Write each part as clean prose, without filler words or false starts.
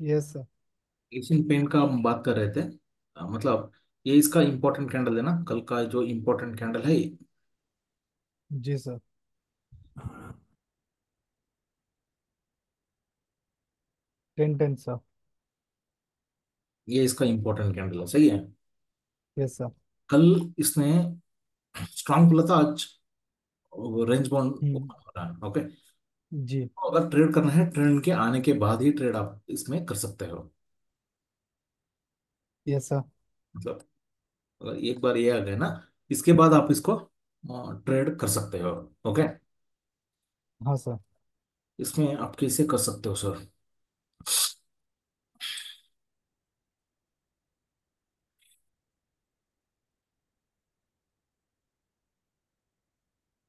Yes sir. Asian paint का हम बात कर रहे थे। मतलब ये इसका इंपॉर्टेंट कैंडल है ना, कल का जो इंपॉर्टेंट कैंडल है ये। जी सर। 10-10 सर। ये इसका इंपॉर्टेंट कैंडल है, सही है। Yes sir. कल इसने स्ट्रांग खुला था, आज रेंज बाउंड हम्म। ओपन हो रहा है। ओके, जी। तो अगर ट्रेड करना है, ट्रेंड के आने के बाद ही ट्रेड आप इसमें कर सकते हो। Yes sir. मतलब अगर एक बार ये आ गया ना, इसके बाद आप इसको ट्रेड कर सकते हो। ओके, हाँ सर। इसमें आप कैसे कर सकते हो सर?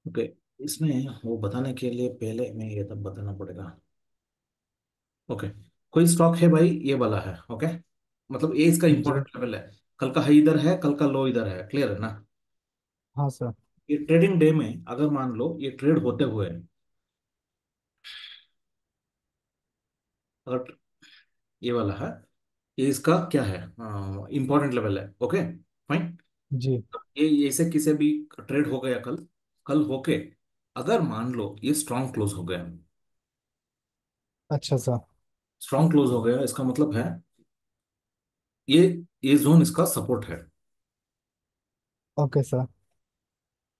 ओके, इसमें वो बताने के लिए पहले मैं ये तब बताना पड़ेगा। ओके, कोई स्टॉक है भाई, ये वाला है। ओके, मतलब ये इसका जी। इंपॉर्टेंट लेवल है। कल का हाई इधर है, कल का लो इधर है, क्लियर है ना? हाँ सर। ये ट्रेडिंग डे में अगर मान लो ये ट्रेड होते हुए, अगर ये वाला है, ये इसका क्या है, इंपॉर्टेंट लेवल है। Okay, fine. जी। ये ऐसे किसी भी ट्रेड हो गया कल, कल होके अगर मान लो ये स्ट्रांग क्लोज हो गया, अच्छा सर। स्ट्रांग क्लोज हो गया इसका मतलब है ये ये जोन इसका सपोर्ट है। Okay sir.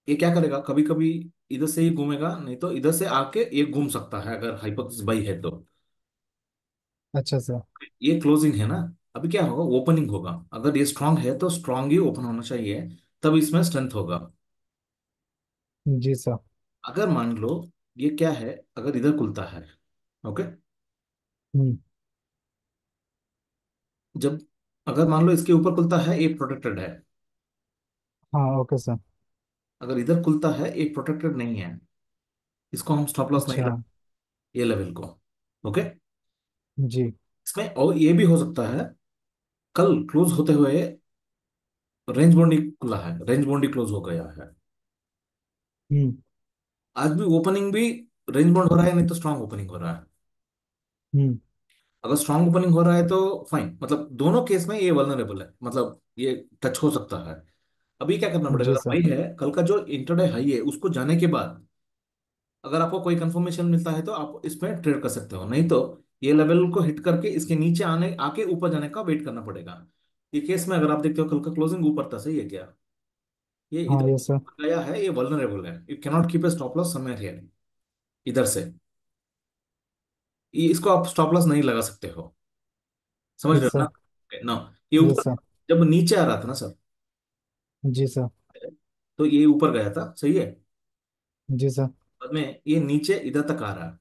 ये क्या करेगा, कभी कभी इधर से ही घूमेगा, नहीं तो इधर से आके ये घूम सकता है अगर हाइपोथेसिस बाई है तो। अच्छा सर। ये क्लोजिंग है ना, अभी क्या होगा, ओपनिंग होगा। अगर ये स्ट्रांग है तो स्ट्रांग ही ओपन होना चाहिए, तब इसमें स्ट्रेंथ होगा। जी सर। अगर मान लो ये क्या है, अगर इधर खुलता है, ओके, हम्म। जब अगर मान लो इसके ऊपर खुलता है, ये प्रोटेक्टेड है। हाँ ओके सर। अगर इधर खुलता है, ये प्रोटेक्टेड नहीं है, इसको हम स्टॉप लॉस नहीं अच्छा। रख, ये लेवल को। ओके, जी। इसमें और ये भी हो सकता है, कल क्लोज होते हुए रेंज बॉन्डी खुला है, रेंज बॉन्डी क्लोज हो गया है। हम्म। आज भी ओपनिंग भी रेंज बाउंड हो रहा है, नहीं तो स्ट्रांग ओपनिंग हो रहा है। हम्म। अगर स्ट्रांग ओपनिंग हो रहा है तो फाइन, मतलब दोनों केस में ये वल्नरेबल है, मतलब ये टच हो सकता है। अभी क्या करना पड़ेगा, जी अगर सर। भाई है कल का जो इंटरडे हाई है उसको जाने के बाद अगर आपको कोई कंफर्मेशन मिलता है तो आप इसमें ट्रेड कर सकते हो, नहीं तो ये लेवल को हिट करके इसके नीचे आने आके ऊपर जाने का वेट करना पड़ेगा। ये केस में अगर आप देखते हो कल का क्लोजिंग ऊपर था, सही है क्या? ये हाँ इधर यस सर। गया है, ये वल्नरेबल है, you cannot keep a stop loss somewhere here. इधर से इसको आप स्टॉप लॉस नहीं लगा सकते हो, समझ रहे यस हो ना? सर। ना, ये यस ऊपर सर। जब नीचे आ रहा था ना सर, जी सर। तो ये ऊपर गया था, सही है। जी सर। बाद में ये नीचे इधर तक आ रहा है।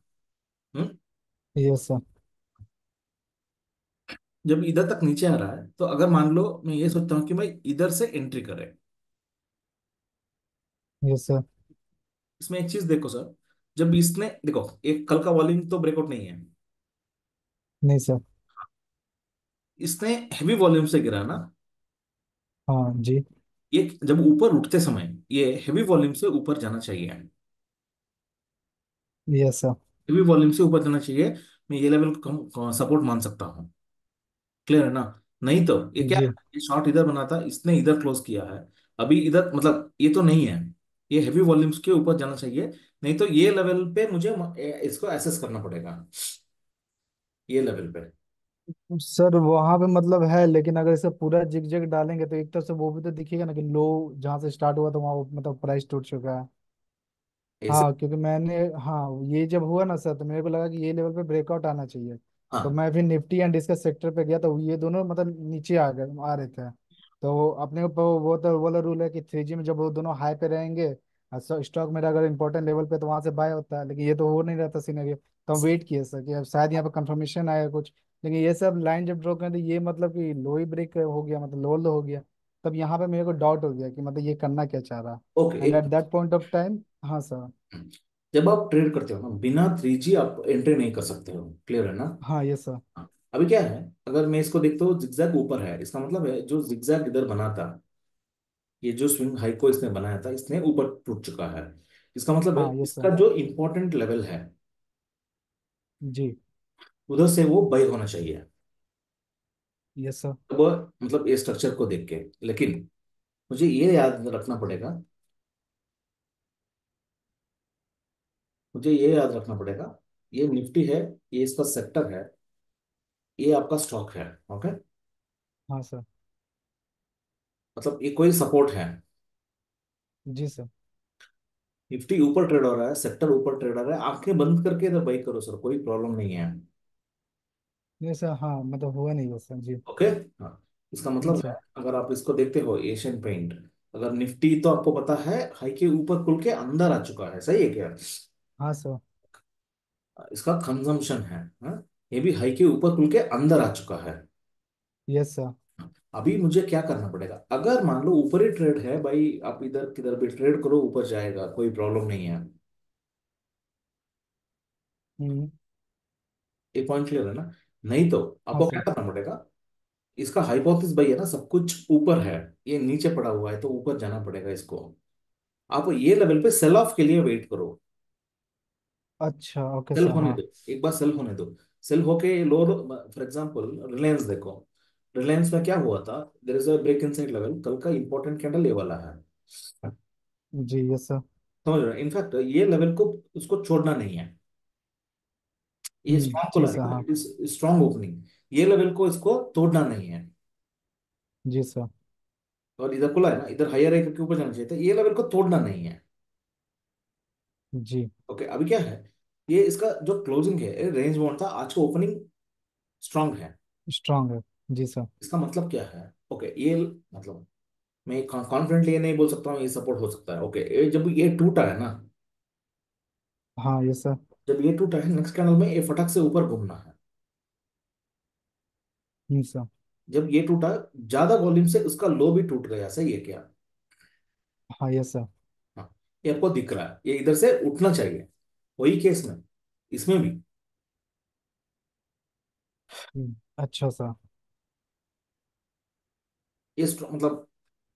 हम्म? Yes sir. जब इधर तक नीचे आ रहा है तो अगर मान लो मैं ये सोचता हूँ कि भाई इधर से एंट्री करे। Yes sir. इसमें एक चीज देखो सर, जब इसने देखो एक कल का वॉल्यूम तो ब्रेकआउट नहीं है, नहीं सर। इसने हैवी वॉल्यूम से गिरा ना। हाँ जी। ये जब ऊपर उठते समय ये हैवी वॉल्यूम से ऊपर जाना चाहिए, यस सर। हैवी वॉल्यूम से ऊपर जाना चाहिए। मैं ये लेवल को सपोर्ट मान सकता हूँ, क्लियर है ना? नहीं तो ये क्या है, जी। ये शॉर्ट इधर बना था, इसने इधर क्लोज किया है। अभी इधर मतलब ये तो नहीं है, ये हैवी वॉल्यूम्स के ऊपर जाना चाहिए, नहीं तो ये लेवल पे मुझे इसको एसेस करना पड़ेगा, ये लेवल पे। सर वहां पे मतलब है, लेकिन अगर इसे पूरा जिग जैग डालेंगे तो एक तरह से वो भी तो दिखेगा ना कि लो जहाँ से स्टार्ट हुआ था वहाँ मतलब प्राइस टूट चुका है। ऐसे, हाँ क्योंकि मैंने, हाँ ये जब हुआ ना सर तो मेरे को लगा कि ये लेवल पे ब्रेकआउट आना चाहिए। तो हाँ मैं फिर निफ्टी एंड इसका सेक्टर पे गया तो ये दोनों मतलब नीचे आ गए, आ रहे थे। तो अपने ऊपर वो तो वाला रूल है कि 3G में जब वो दोनों हाई पे रहेंगे, स्टॉक मेरा अगर इंपॉर्टेंट लेवल पे तो वहां से बाय होता है, लेकिन ये तो हो नहीं रहा था सिनेरियो। तो हम वेट किए सर कि अब शायद यहाँ पे कंफर्मेशन आया कुछ। लेकिन ये सब लाइन जब ड्रॉ करें तो ये मतलब कि लो ही ब्रेक हो गया, मतलब लो लो हो गया। तब यहाँ पे मेरे को डाउट हो गया कि मतलब ये करना क्या चाह रहा। ओके, एंड एट एक दैट पॉइंट ऑफ टाइम। हाँ सर। जब आप ट्रेड करते हो ना, बिना 3G आप एंट्री नहीं कर सकते हो, क्लियर है ना? हाँ ये सर। हाँ। अभी क्या है, अगर मैं इसको देखता हूँ जिगजैग ऊपर है, इसका मतलब है जो जिगजैग इधर बना था, ये जो स्विंग हाई को इसने बनाया था, इसने ऊपर टूट चुका है। इसका मतलब है हाँ ये सर। इसका जो इंपॉर्टेंट लेवल है जी। उधर से वो बाई होना चाहिए। Yes sir. अब मतलब ये स्ट्रक्चर को देख के, लेकिन मुझे ये याद रखना पड़ेगा, मुझे ये याद रखना पड़ेगा, ये निफ्टी है, ये इसका सेक्टर है, ये आपका स्टॉक है। ओके, हाँ सर। मतलब ये कोई सपोर्ट है। जी सर। निफ्टी ऊपर ट्रेड हो रहा है, सेक्टर ऊपर ट्रेड हो रहा है, आंखें बंद करके इधर बाई करो सर, कोई प्रॉब्लम नहीं है। ये सर, हाँ मतलब हुआ नहीं है सर जी। ओके। हाँ, इसका मतलब सर। है, अगर आप इसको देखते हो एशियन पेंट, अगर निफ्टी तो आपको पता है हाई के ऊपर खुल के अंदर आ चुका है, सही है क्या? हाँ सर। इसका कंजम्पशन है, हाँ? ये भी हाई के ऊपर खुल के अंदर आ चुका है। Yes sir. अभी मुझे क्या करना पड़ेगा, अगर मान लो ऊपर ही ट्रेड है भाई, आप इधर किधर भी ट्रेड करो, ऊपर जाएगा, कोई प्रॉब्लम नहीं है। हम्म। एक पॉइंट क्लियर है ना? नहीं तो हाँ आपको क्या सर। करना पड़ेगा, इसका हाइपोथेसिस भाई है ना, सब कुछ ऊपर है, ये नीचे पड़ा हुआ है, तो ऊपर जाना पड़ेगा इसको। आप ये लेवल पे सेल ऑफ के लिए वेट करो। अच्छा ओके सेल सर, होने हाँ। दो, एक बार सेल होने दो। सेल होके लो, फॉर एग्जांपल रिलायंस देखो, रिलायंस में क्या हुआ था, there is a break inside level, कल का इंपॉर्टेंट कैंडल ये वाला है। जी यस सर। समझ रहे हो? इनफैक्ट ये लेवल को उसको छोड़ना नहीं है, ये स्ट्रॉन्ग खुला जी है सर, ना, हाँ। इट इज स्ट्रॉन्ग ओपनिंग, ये लेवल को इसको तोड़ना नहीं है। जी सर। और इधर खुला है ना, इधर हायर है करके ऊपर जाना चाहिए था, ये लेवल को तोड़ना नहीं है। जी। ओके, अभी क्या है, ये इसका जो क्लोजिंग है रेंज बाउंड था, आज का ओपनिंग स्ट्रांग है। स्ट्रांग है। जी सर। इसका मतलब क्या है? ओके, ये मतलब मैं कॉन्फिडेंटली ये नहीं बोल सकता हूँ ये सपोर्ट हो सकता है। ओके, ये जब ये टूटा है ना, हाँ यस सर। जब ये टूटा है, नेक्स्ट कैंडल में ये फटक से ऊपर घूमना है। सर। जब ये टूटा, ज्यादा वॉल्यूम से उसका लो भी टूट गया, सही है क्या? हाँ यस सर। हाँ, ये आपको दिख रहा है, ये इधर से उठना चाहिए। वही केस में इसमें भी, अच्छा सर। ये मतलब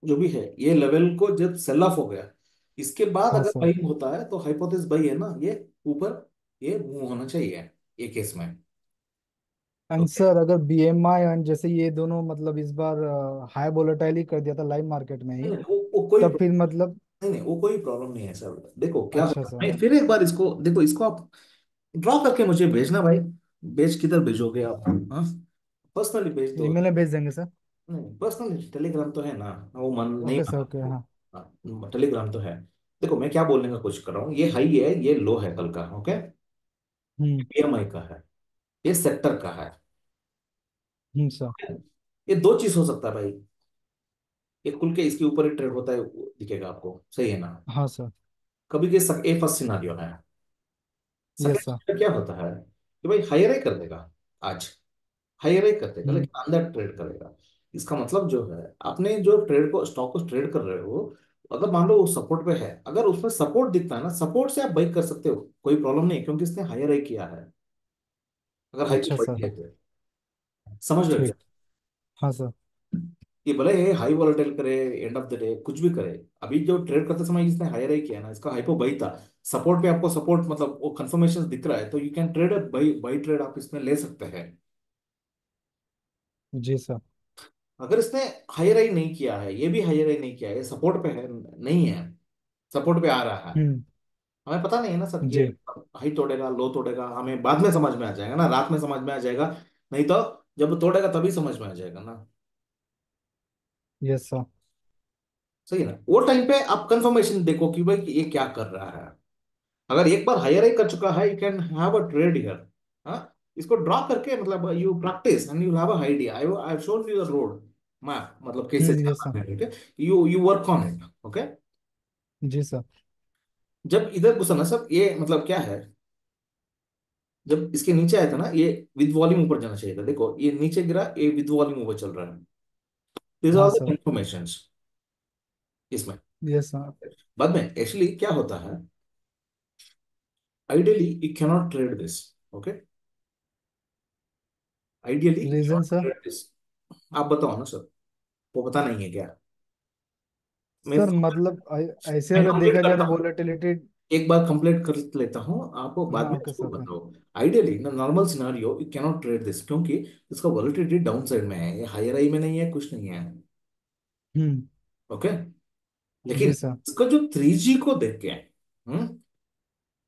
जो भी है, ये लेवल को जब सेल ऑफ हो गया, इसके बाद हाँ अगर सर। बाइंग होता है तो हाइपोथेसिस बाई है ना, ये ऊपर ये मूव होना चाहिए, ये केस में। एंड ओके, सर, अगर बीएमआई एंड जैसे ये दोनों मतलब इस बार हाई वोलेटाइल ही कर दिया था लाइव मार्केट में ही, नहीं नहीं, वो कोई तब फिर मतलब। नहीं नहीं, वो कोई प्रॉब्लम नहीं है सर। देखो क्या अच्छा होगा, सर। मैं फिर एक बार इसको देखो, इसको आप ड्रॉ करके मुझे भेजना भाई। भेज किधर भेजोगे आप? हाँ, पर्सनली भेज दो। ईमेल में भेज देंगे सर। नहीं, पर्सनली टेलीग्राम तो है ना, वो मन नहीं ओके सर, माना ओके, तो। हाँ। हाँ, टेलीग्राम तो है। देखो मैं क्या बोलने का कोशिश कर रहा हूँ, ये हाई है, ये लो है कल का। ओके, पीएमआई का है, ये सेक्टर का है। सर। ये दो चीज हो सकता है भाई, ये खुल के इसके ऊपर ही ट्रेड होता है, वो दिखेगा आपको, सही है ना? हाँ सर। कभी के ये फर्स्ट सिनारियो है। Second yes sir. सिनारियो क्या होता है कि भाई हायर ही कर देगा आज, हायर ही कर देगा, हम्म। लेकिन अंदर ट्रेड करेगा। इसका मतलब जो है, आपने जो ट्रेड को स्टॉक को ट्रेड कर रहे हो, अगर मान लो वो सपोर्ट पे है, अगर उसमें सपोर्ट दिखता है ना, सपोर्ट से आप बाई कर सकते हो, कोई प्रॉब्लम नहीं है, क्योंकि इसने हायर ही किया है, अगर हाई अच्छा पे सर। बढ़ी है तो। समझ रहे हो क्या? ठीक। हाँ सर। ये भले ये हाई वॉलेटाइल करे, एंड ऑफ द डे कुछ भी करे, अभी जो ट्रेड करते समय इसने हायर ही किया ना, इसका हाइपो बाई था, सपोर्ट पे आपको सपोर्ट मतलब वो कंफर्मेशन दिख रहा है, तो you can trade, by by trade आप इसमें ले सकते हैं। जी सर। अगर इसने हायर ही नहीं किया है, ये भी हायर ही नहीं किया है, ये सपोर्ट पे है नहीं है, सपोर्ट पे आ रहा है, हम्म। हमें पता नहीं है ना सर, ये जी। हाई तोड़ेगा लो तोड़ेगा, हमें बाद में समझ में आ जाएगा ना, रात में समझ में आ जाएगा, नहीं तो जब तोड़ेगा तभी समझ में आ जाएगा ना। Yes sir. सही है ना? वो टाइम पे आप कंफर्मेशन देखो कि भाई ये क्या कर रहा है। अगर एक बार हायर ही कर चुका है, you can have a trade here. हाँ, इसको ड्रॉ करके मतलब you practice and you have a idea, I have shown you the road map, मतलब कैसे यस चलना सर। है, ठीक है, you you work on it. Okay, जी सर। जब इधर घुसा ना सब, ये मतलब क्या है, जब इसके नीचे आया था ना, ये विद वॉल्यूम ऊपर जाना चाहिए था, देखो ये नीचे गिरा, ये विद वॉल्यूम ऊपर चल रहा है। दिस हाँ आर द सर। इंफॉर्मेशन इसमें। Yes sir. बाद में एक्चुअली क्या होता है, ideally you cannot trade this. Okay, ideally you reason cannot sir. Trade this. आप बताओ ना सर, वो पता नहीं है क्या? मैं सर मतलब ऐसे मैं अगर कंप्लीट देखा जाए करता तो हूँ। वोलेटिलिटी एक बार कंप्लीट कर लेता हूँ, आप बाद हाँ में ओके उसको सर ओके। बताओ। Ideally in normal scenario you cannot trade this, क्योंकि इसका वॉलेटिलिटी डाउन साइड में है, ये हायर आई में नहीं है, कुछ नहीं है। हम्म। ओके। लेकिन जी सर। इसका जो 3G को देख के,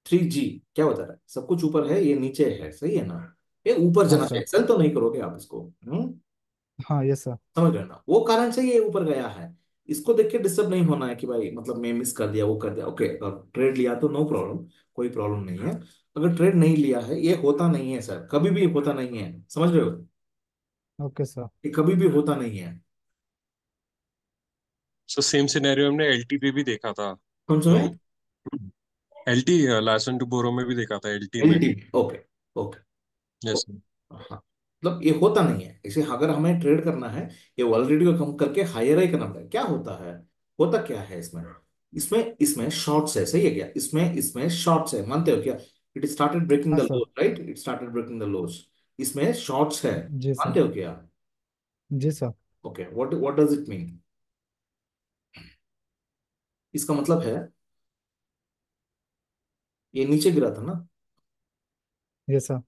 3G क्या बता रहा है, सब कुछ ऊपर है, ये नीचे है, सही है ना? ये ऊपर हाँ जाना सर। चाहिए, सेल तो नहीं करोगे आप इसको। हाँ ये सर। समझ रहे हो ना, वो कारण से ये ऊपर गया है। इसको देख के डिस्टर्ब नहीं होना है कि भाई मतलब मैं मिस कर दिया, वो कर दिया। ओके, ट्रेड लिया तो नो प्रॉब्लम, कोई प्रॉब्लम नहीं है। अगर ट्रेड नहीं लिया है, ये होता नहीं है सर, कभी भी होता नहीं है, समझ रहे हो? Okay sir. ये कभी भी होता नहीं है। सो सेम सिनेरियो हमने एलटी पे भी देखा था। कौन सा तो है? एलटी लाइसन टू बोरो में भी देखा था, एलटी में। एलटी। ओके। ओके। यस। हाँ, मतलब ये होता नहीं है इसे, अगर हमें ट्रेड करना है, ये वॉलरेडी को कम करके हायर ही करना पड़ेगा। क्या होता है, होता क्या है इसमें? इसमें इसमें शॉर्ट्स है, सही है क्या? इसमें इसमें शॉर्ट्स है, मानते हो क्या? इट स्टार्टेड ब्रेकिंग हाँ the sir. Laws, right? It started breaking the laws. इसमें शॉर्ट्स है, जी सर। मानते हो क्या? जी sir. Okay, what does it mean? इसका मतलब है ये नीचे गिरा था ना, ये सर।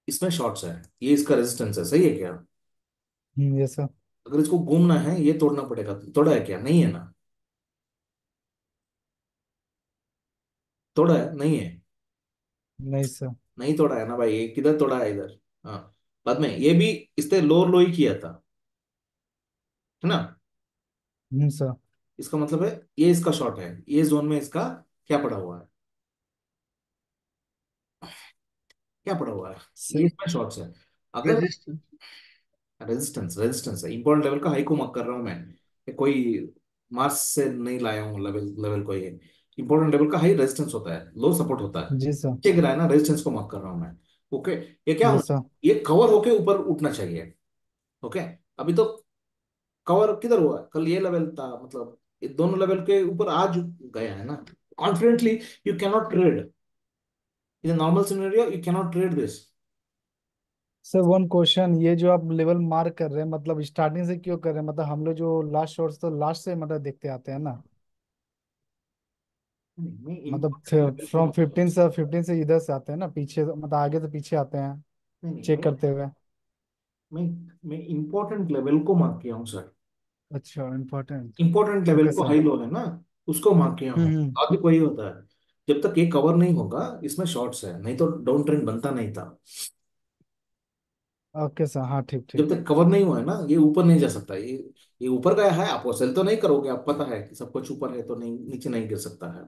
इसमें शॉर्ट्स है, ये इसका रेजिस्टेंस है, सही है क्या? ये सर। अगर इसको घूमना है, ये तोड़ना पड़ेगा। तोड़ा है क्या? नहीं है ना? तोड़ा है? नहीं है? नहीं सर। नहीं तोड़ा है ना भाई, ये किधर तोड़ा है? इधर। हाँ, बाद में ये भी इसने लोअर लो ही किया था, है ना? सर। इसका मतलब है ये इसका शॉर्ट है, ये जोन में इसका क्या पड़ा हुआ है? क्या पड़ा हुआ है? ये सही। इसमें शॉर्ट्स है। अगर रेजिस्टेंस। रेजिस्टेंस, रेजिस्टेंस है, इंपॉर्टेंट लेवल का हाई को मार्क कर रहा हूं मैं। ये कोई मार्स से नहीं लाया हूँ लेवल लेवल को, ये इंपॉर्टेंट लेवल का हाई रेजिस्टेंस होता है, लो सपोर्ट होता है। जी सर। नीचे गिरा है ना, रेजिस्टेंस को मार्क कर रहा हूँ मैं। ओके। ये क्या ये होना, सर। ये कवर होके ऊपर उठना चाहिए। ओके। अभी तो कवर किधर हुआ? कल ये लेवल था, मतलब ये दोनों लेवल के ऊपर आज गया है ना। Confidently you cannot trade in normal scenario, you cannot trade this. Sir one question, ये जो आप लेवल मार्क कर रहे हैं मतलब स्टार्टिंग से क्यों कर रहे हैं? मतलब हम लोग जो लास्ट शॉट्स तो लास्ट से मतलब देखते आते हैं ना। मैं मतलब इम्पोर्टेंट लेवल को फ्रॉम मार्क कर 15 से इधर से आते हैं ना, पीछे मतलब आगे से पीछे आते हैं नहीं, चेक करते हुए। मैं मैं इम्पोर्टेंट लेवल को मार्क किया हूँ सर। अच्छा इम्पोर्टेंट। इंपॉर्टेंट लेवल ओके को, सर। हाई लो है ना, उसको मार्क किया हूँ। हम्म। आगे कोई होता है, जब तक ये कवर नहीं होगा, इसमें शॉर्ट्स है, नहीं तो डाउन ट्रेंड बनता नहीं था। ओके सर हाँ ठीक ठीक। जब तक कवर नहीं हुआ है ना, ये ऊपर नहीं जा सकता। ये ऊपर गया है, आप सेल तो नहीं करोगे, आप पता है कि सब कुछ ऊपर है तो नहीं, नीचे नहीं गिर सकता है।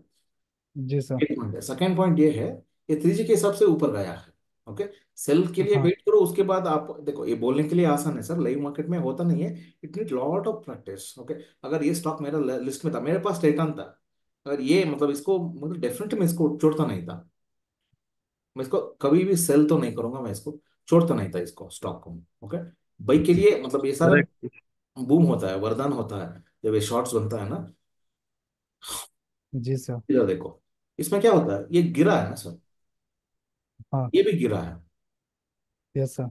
जी सर। एक पॉइंट है, सेकेंड पॉइंट ये है, ये 3G के हिसाब से ऊपर गया है। ओके। सेल के लिए हाँ। वेट करो, उसके बाद आप देखो, ये बोलने के लिए आसान है सर, लाइव मार्केट में होता नहीं है। It need lot of practice. Okay. अगर ये स्टॉक मेरा लिस्ट में था, मेरे पास टाइटन था, अगर ये मतलब इसको मतलब डेफिनेटली मैं इसको छोड़ता नहीं था। मैं इसको कभी भी सेल तो नहीं करूंगा, मैं इसको छोड़ता नहीं था, इसको स्टॉक को। ओके। बाई के लिए मतलब ये सारा करेक्ट। बूम होता है, वरदान होता है, जब ये शॉर्ट्स बनता है ना। जी सर। इधर देखो, इसमें क्या होता है, ये गिरा है ना सर, हाँ। ये भी गिरा है। Yes sir.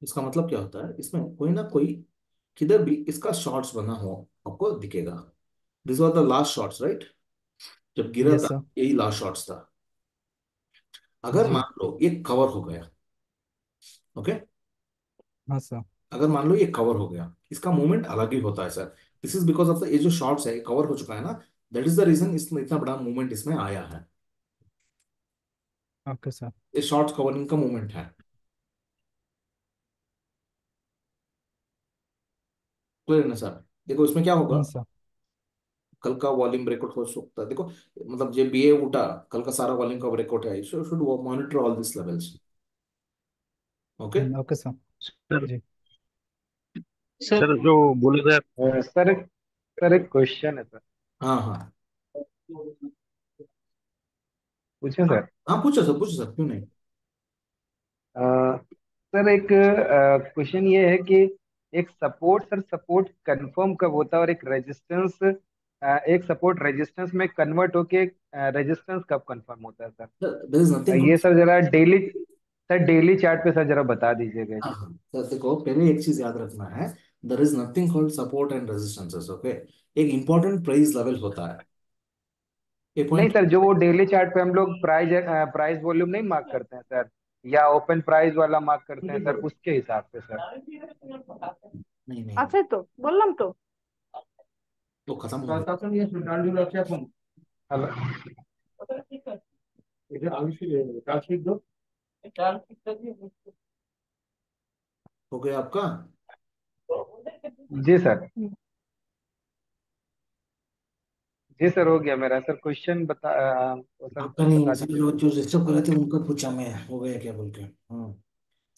इसका मतलब क्या होता है, इसमें कोई ना कोई किधर भी इसका शॉर्ट्स बना हो, आपको दिखेगा। This was the last shorts, right? जब गिरा यस था, सर। यही लास्ट शॉर्ट्स था। अगर जी। मान लो ये कवर हो गया, ओके, हाँ सर। अगर मान लो ये कवर हो गया, इसका मूवमेंट अलग ही होता है sir. This is because of the, ये जो शॉर्ट्स है, कवर हो चुका है ना, दैट इज द रीजन इसमें इतना बड़ा मूवमेंट इसमें आया है। Okay sir. ये शॉर्ट्स कवरिंग का मूवमेंट है। क्लियर है ना सर? देखो इसमें क्या होगा, सर। कल का वॉल्यूम ब्रेकआउट हो सकता है, देखो मतलब ये बी ए उठा, कल का सारा वॉल्यूम का ब्रेकआउट है, should monitor all this levels. Okay. Okay sir. Sir जी। सर जो बोले थे सर, सर एक क्वेश्चन है सर। हाँ हाँ पूछे हाँ। सर। हाँ, पूछो सर, पूछो सर, क्यों नहीं। अ, सर एक क्वेश्चन ये है कि एक सपोर्ट, सर सपोर्ट कंफर्म कब होता है और एक रेजिस्टेंस, एक सपोर्ट रेजिस्टेंस में कन्वर्ट होके रेजिस्टेंस कब कंफर्म होता है सर? देयर इज नथिंग ये कॉल्ड। सर जरा डेली, सर डेली चार्ट पे सर जरा बता दीजिएगा हाँ इसको। हाँ, सर देखो, पहले एक चीज याद रखना है, there is nothing called support and resistances, okay. एक इंपॉर्टेंट प्राइस लेवल होता है, ये नहीं पॉइंट। सर, जो वो डेली चार्ट पे हम लोग प्राइस प्राइस वॉल्यूम नहीं मार्क करते हैं सर, या ओपन प्राइस वाला मार्क करते हैं सर, उसके हिसाब से सर। नहीं नहीं, আছে তো, বললাম তো। वो खत्म हो गया। हेलो। हो गया आपका? जी सर। जी सर, हो गया मेरा सर। क्वेश्चन तो सर आपका नहीं है बता सर, दीजिए जो सर। जो डिस्टर्ब कर रहे थे उनका पूछा मैं, हो गया क्या बोल के। हाँ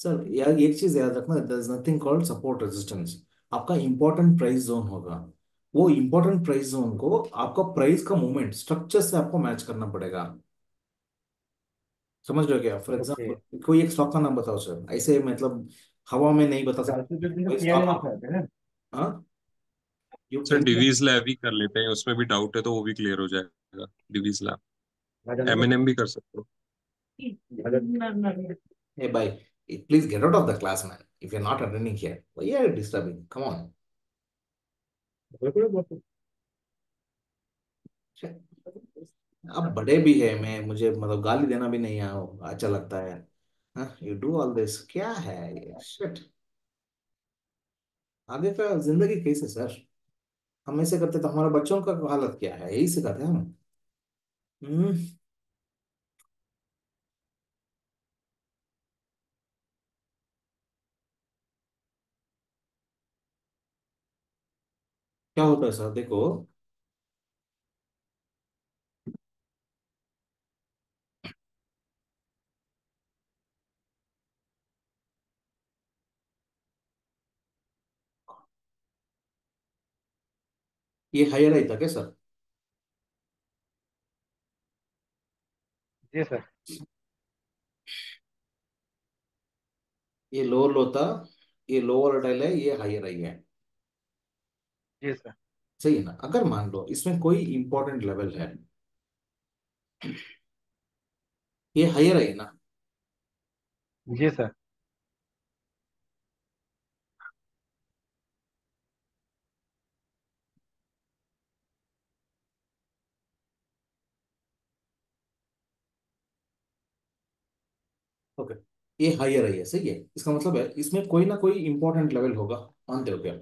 सर, यार एक चीज याद रखना, there is nothing called support resistance. आपका इंपॉर्टेंट प्राइस जोन होगा, वो इंपॉर्टेंट प्राइस जोन को आपका प्राइस का मूवमेंट स्ट्रक्चर से आपको मैच करना पड़ेगा। समझ रहे हो क्या? For okay. एग्जाम्पल कोई एक स्टॉक का नाम बताओ सर, ऐसे मतलब हवा में नहीं बता सकते कोई स्टॉक आप। हाँ, you sir can. Divi's lab ही कर लेते हैं, उसमें भी डाउट है तो वो भी क्लियर हो जाएगा। डिवीज लैब, एमएनएम भी कर सकते हो। Hey, bye. Please get out of the class, man. If you're not attending here, why are you disturbing? Come on. अब बड़े भी है, मैं मुझे मतलब गाली देना भी नहीं अच्छा लगता है। हाँ, यू डू ऑल दिस, क्या है ये शिट। आगे का जिंदगी कैसे सर? हम ऐसे करते तो हमारे बच्चों का हालत क्या है, यही सिखाते हैं हम। हम्म। क्या होता है सर, देखो। ये हायर आई था क्या सर? जी सर। ये लोअर लो था, ये लोअर टाइल है, ये हायर आई है। जी सर। सही है ना? अगर मान लो इसमें कोई इंपॉर्टेंट लेवल है, ये हायर आई है ना। जी सर। ओके, ये हायर आई है, सही है। इसका मतलब है इसमें कोई ना कोई इंपॉर्टेंट लेवल होगा। मानते हो क्या?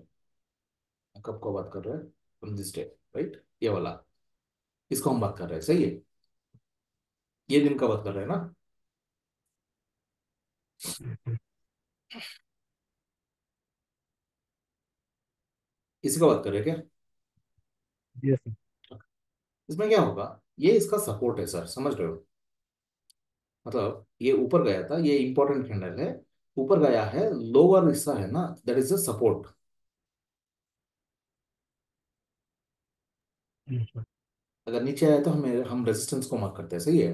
कब को बात कर रहे हैं? From this day, right? ये वाला, इसको हम बात कर रहे हैं, सही है। ये दिन का बात कर रहे हैं ना? इसी का बात कर रहे हैं क्या? जी सर। इसमें क्या होगा, ये इसका सपोर्ट है सर, समझ रहे हो? मतलब ये ऊपर गया था, ये इंपॉर्टेंट कैंडल है, ऊपर गया है, लोअर हिस्सा है ना, दैट इज द सपोर्ट। जी सर। अगर नीचे आया तो हम रेजिस्टेंस को मार्क करते हैं, सही है।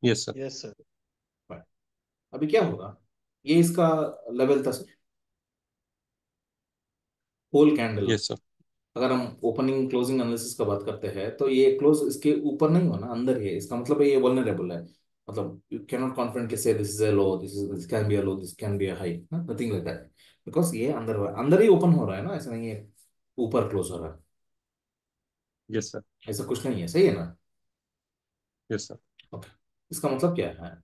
Yes sir. Yes sir. Right. अभी क्या होगा, ये इसका लेवल था sir, whole candle. Yes sir. अगर हम ओपनिंग क्लोजिंग एनालिसिस का बात करते हैं तो ये क्लोज इसके ऊपर नहीं होना, अंदर ही है। इसका मतलब है ये वल्नरेबल है। मतलब यू कैन नॉट कॉन्फिडेंटली से this is a low, this can be a low, this can be a high, nothing like that. Because ये अंदर अंदर ही ओपन हो रहा है ना, ऐसा नहीं है ऊपर क्लोज हो रहा है। Yes sir. ऐसा कुछ नहीं है, सही है ना? Yes sir. ओके, इसका मतलब क्या है,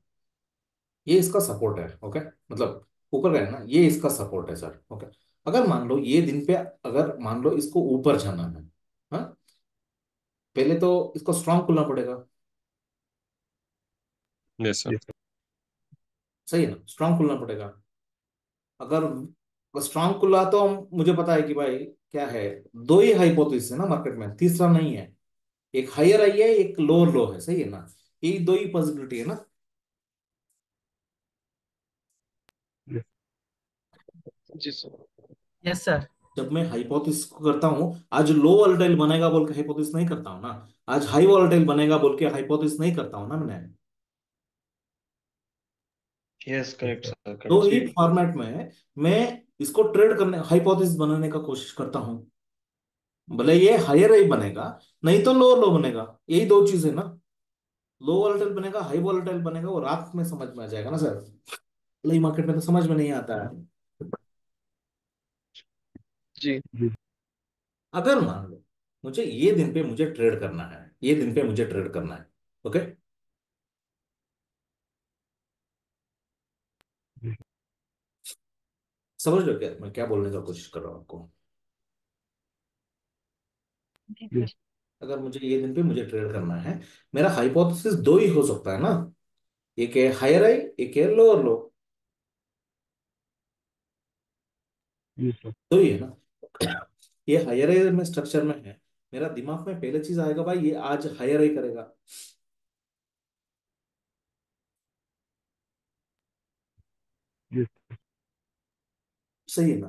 ये इसका सपोर्ट है, ओके। मतलब ऊपर गया ना, ये इसका सपोर्ट है सर, ओके। अगर मान लो ये दिन पे, अगर मान लो इसको ऊपर जाना है, हाँ, पहले तो इसको स्ट्रांग खुलना पड़ेगा। Yes sir. सही है ना? स्ट्रांग खुलना पड़ेगा। अगर स्ट्रांग खुला तो मुझे पता है कि भाई क्या है, दो ही हाइपोथेसिस है ना मार्केट में, तीसरा नहीं है। एक हायर हाई है, एक लोअर लो है, सही है ना? यही दो ही पॉसिबिलिटी है ना। जी सर। Yes sir. जब मैं हाइपोथेसिस को करता हूँ, आज लो वोलेटाइल बनेगा बोल के हाइपोथेसिस नहीं करता हूँ ना, आज हाई वोलेटाइल बनेगा बोल के हाइपोथेसिस नहीं करता हूँ ना मैंने। यस करेक्ट सर, दो करेक्ट ही सर। फॉर्मेट में मैं इसको ट्रेड करने, हाइपोथेसिस बनाने का कोशिश करता हूँ। भले ये हायर हाई बनेगा, नहीं तो लोअर लो बनेगा, यही दो चीज है ना। लो वोलेटाइल बनेगा, हाई वोलेटाइल बनेगा, वो रात में समझ में आ जाएगा ना सर। लाइव मार्केट में तो समझ में नहीं आता है। जी अगर मान लो मुझे ये दिन पे मुझे ट्रेड करना है, ये दिन पे मुझे ट्रेड करना है, ओके। समझ लो क्या मैं क्या बोलने का कोशिश कर रहा हूँ आपको। जी सर। अगर मुझे ये दिन पे मुझे ट्रेड करना है, मेरा हाइपोथेसिस दो ही हो सकता है ना, एक है हायर हाई, एक है लोअर लो। दो ही है ना। ये हायर हाई में स्ट्रक्चर में है, मेरा दिमाग में पहले चीज आएगा भाई ये आज हायर हाई करेगा। सही है ना।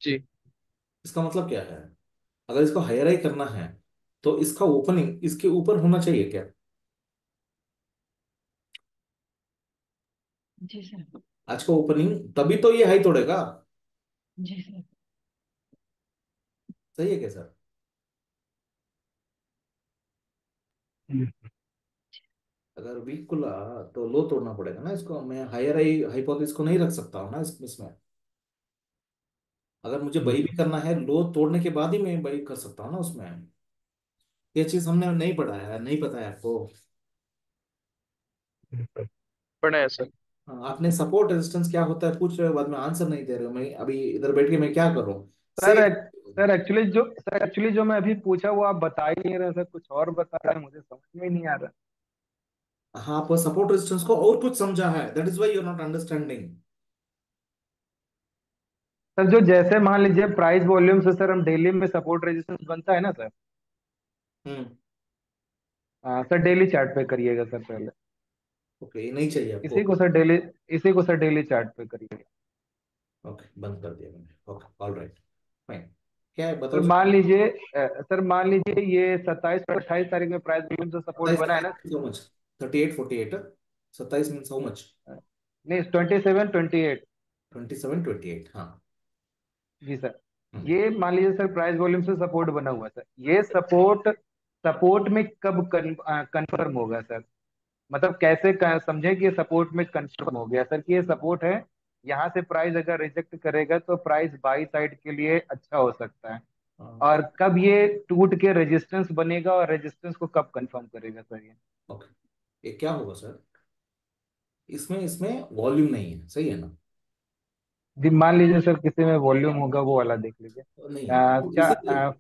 जी इसका मतलब क्या है, अगर इसको हायर हाई करना है तो इसका ओपनिंग इसके ऊपर होना चाहिए क्या। जी सर। आज का ओपनिंग तभी तो ये हाई तोड़ेगा। जी सर। सही है क्या सर। अगर वीक खुला तो लो तोड़ना पड़ेगा ना इसको, मैं हायर हाई हाइपोथेसिस को नहीं रख सकता हूँ ना इसमें। अगर मुझे बाई भी करना है लो तोड़ने के बाद ही मैं बाई कर सकता हूँ ना उसमें। ये चीज हमने नहीं पढ़ा है, नहीं पता है आपको। पढ़ा है सर। हाँ, आपने सपोर्ट रेजिस्टेंस क्या होता है पूछ रहे हो, बाद में आंसर नहीं दे रहे हो। मैं अभी इधर बैठ के मैं क्या करूँ। सर सही। सर एक्चुअली जो मैं अभी पूछा वो आप बता ही नहीं रहे सर, कुछ और बता रहे हैं, मुझे समझ में ही नहीं आ रहा। हाँ, आप सपोर्ट रेजिस्टेंस को और कुछ समझा है, that is why you are not understanding. Sir जो जैसे मान लीजिए प्राइस वॉल्यूम से सर हम डेली में सपोर्ट रेजिस्टेंस बनता है ना सर। हम्म। हाँ सर, डेली चार्ट पे करिएगा सर पहले। ओके, ये नहीं चाहिए इसी आपको। को सर डेली इसी को सर डेली चार्ट पे करिएगा। ओके, बंद कर दिया मैंने। Okay, all right, fine. क्या है सर बताओ। मान लीजिए ये 27 और 28 तारीख में प्राइस वॉल्यूम से सपोर्ट बना है ना। 27 how much, 38 48। 27 means how much. नहीं, 27 28। 27 28, हाँ। जी सर। हम्म। ये मान लीजिए सर प्राइस वॉल्यूम से सपोर्ट बना हुआ है सर, ये सपोर्ट सपोर्ट में कब कंफर्म होगा सर? मतलब कैसे समझें कि ये सपोर्ट में कंफर्म हो गया सर कि ये सपोर्ट है। यहाँ से प्राइस अगर रिजेक्ट करेगा तो प्राइस बाई साइड के लिए अच्छा हो सकता है। और कब ये टूट के रेजिस्टेंस बनेगा और रेजिस्टेंस को कब कंफर्म करेगा सर ये? ओके, ये क्या होगा सर, इसमें इसमें वॉल्यूम नहीं है, सही है ना। जी मान लीजिए सर किसी में वॉल्यूम होगा, वो वाला देख लीजिए। नहीं है इसे।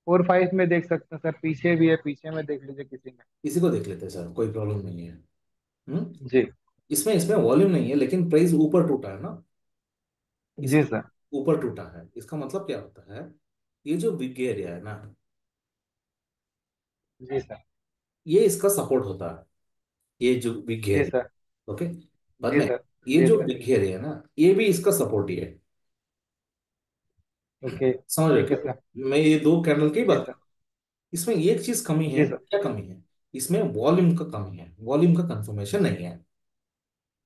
4 5 में देख सकते हैं सर, पीछे भी है, पीछे में देख लीजिए किसी में। इसी को देख लेते हैं सर, कोई प्रॉब्लम नहीं है। हम्म। जी इसमें इसमें वॉल्यूम नहीं है लेकिन प्राइस ऊपर टूटा है ना। जी इसमें सर। ऊपर टूटा है, इसका मतलब क्या होता है, ये जो बिग एरिया है ना, जी सर। ये इसका सपोर्ट होता है, ये जो बिग जी एरिया। सर। ओके। बाद जी में सर। ये जी जो सर। बिग एरिया है ना, ये भी इसका सपोर्ट ही है। ओके समझ रहे हो ठीक है क्या। सर। मैं ये दो कैंडल की जी बात, सर। इसमें एक चीज कमी है, जी सर। क्या कमी है, इसमें वॉल्यूम का कमी है, वॉल्यूम का कंफर्मेशन नहीं है।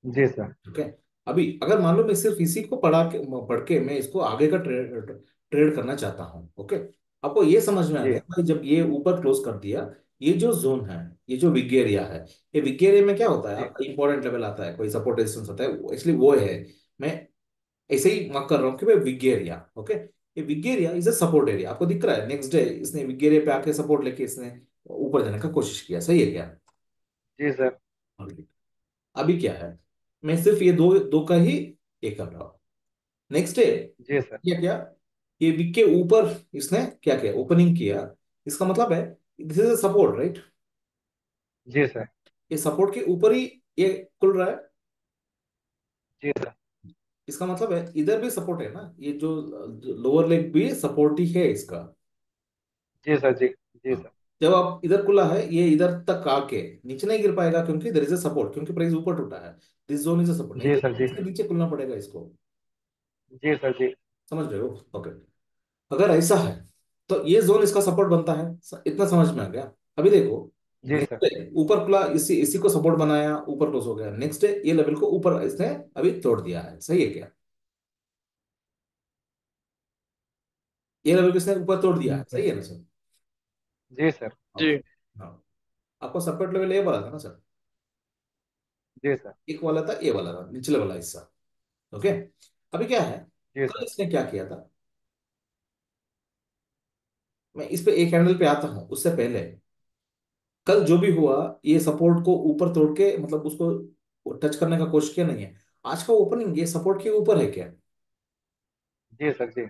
जी सर। ठीक है। अभी अगर मान लो मैं सिर्फ इसी को पढ़ के मैं इसको आगे का ट्रेड ट्रेड करना चाहता हूँ, ओके। आपको ये समझ में आ जी गया भाई, जब ये ऊपर क्लोज कर दिया, ये जो जोन है, ये जो विग एरिया है, ये विग एरिया में क्या होता है, जी आपका इंपॉर्टेंट लेवल आता है, कोई सपोर्ट रेजिस्टेंस होता है, एक्चुअली वो है। मैं ऐसे ही मार्क कर रहा हूँ कि भाई विग एरिया, ओके। ये wick area is a support area, आपको दिख रहा है। नेक्स्ट डे इसने विग एरिया पे आके सपोर्ट लेके इसने ऊपर जाने का कोशिश किया, सही है क्या। जी सर। Alright. अभी क्या है, मैं सिर्फ ये दो दो का ही ये कर रहा हूँ। नेक्स्ट डे जी सर। क्या क्या, ये विक के ऊपर इसने क्या किया, ओपनिंग किया। इसका मतलब है this is a support, right. जी सर। ये सपोर्ट के ऊपर ही ये खुल रहा है। जी सर। इसका मतलब है इधर भी सपोर्ट है ना, ये जो लोअर लेग भी सपोर्ट ही है इसका। जी सर। जी जी हाँ। सर। जब आप इधर खुला है, ये इधर तक आके नीचे नहीं गिर पाएगा क्योंकि देयर इज अ सपोर्ट, क्योंकि प्राइस ऊपर टूटा है। This zone is a support, नहीं जी तो सर। जी इसके नीचे खुलना पड़ेगा इसको। जी सर। जी समझ रहे हो। ओके। अगर ऐसा है तो ये जोन इसका सपोर्ट बनता है, इतना समझ में आ गया। अभी देखो, जी नेक्स्ट सर। डे ऊपर खुला, इसी इसी को सपोर्ट बनाया, ऊपर क्लोज हो गया। नेक्स्ट डे ये लेवल को ऊपर इसने अभी तोड़ दिया है, सही है क्या। ये लेवल को इसने ऊपर तोड़ दिया है, सही है ना सर। जी सर। ओके। जी हाँ, आपको सपोर्ट लेवल ये बोला था ना सर। जी सर। एक वाला था, ये वाला था निचले वाला हिस्सा। ओके। अभी क्या है, जी कल सर। इसने क्या किया था, मैं इस पे एक हैंडल पे आता हूँ उससे पहले, कल जो भी हुआ, ये सपोर्ट को ऊपर तोड़ के मतलब उसको टच करने का कोशिश किया नहीं है। आज का ओपनिंग ये सपोर्ट के ऊपर है क्या? जी सर। जी।